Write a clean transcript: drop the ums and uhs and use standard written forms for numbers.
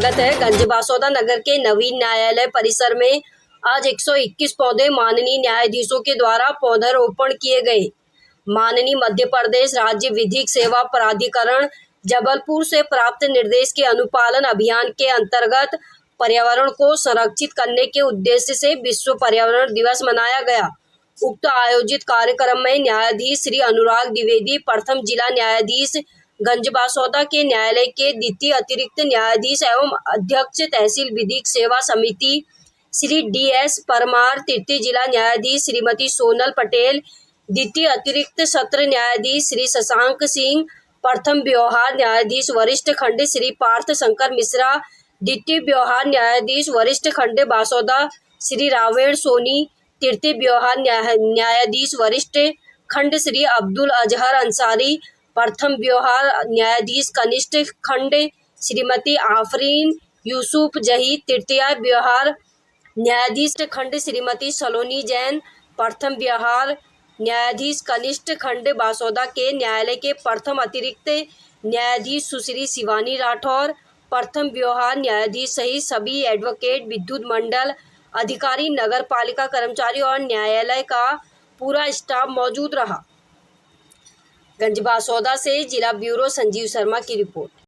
स्वागत है। गंजबासौदा नगर के नवीन न्यायालय परिसर में आज 121 पौधे माननीय न्यायाधीशों के द्वारा पौधारोपण किए गए। माननीय मध्य प्रदेश राज्य विधिक सेवा प्राधिकरण जबलपुर से प्राप्त निर्देश के अनुपालन अभियान के अंतर्गत पर्यावरण को संरक्षित करने के उद्देश्य से विश्व पर्यावरण दिवस मनाया गया। उक्त आयोजित कार्यक्रम में न्यायाधीश श्री अनुराग द्विवेदी, प्रथम जिला न्यायाधीश गंजबासौदा के न्यायालय के द्वितीय अतिरिक्त न्यायाधीश एवं अध्यक्ष तहसील विधिक सेवा समिति श्री डी.एस. परमार, तृतीय जिला न्यायाधीश श्रीमती सोनल पटेल, द्वितीय अतिरिक्त सत्र न्यायाधीश श्री शशांक सिंह, प्रथम व्यवहार न्यायाधीश वरिष्ठ खंड श्री पार्थ शंकर मिश्रा, द्वितीय व्यवहार न्यायाधीश वरिष्ठ खंड बासौदा श्री रावेण सोनी, तृतीय व्यवहार न्यायाधीश वरिष्ठ खंड श्री अब्दुल अजहर अंसारी, प्रथम व्यवहार न्यायाधीश कनिष्ठ खंड श्रीमती आफरीन यूसुफ जही, तृतीय व्यवहार न्यायाधीश खंड श्रीमती सलोनी जैन, प्रथम व्यवहार न्यायाधीश कनिष्ठ खंड बासौदा के न्यायालय के प्रथम अतिरिक्त न्यायाधीश सुश्री शिवानी राठौर, प्रथम व्यवहार न्यायाधीश सहित सभी एडवोकेट, विद्युत मंडल अधिकारी, नगर पालिका कर्मचारी और न्यायालय का पूरा स्टाफ मौजूद रहा। गंजबासौदा से जिला ब्यूरो संजीव शर्मा की रिपोर्ट।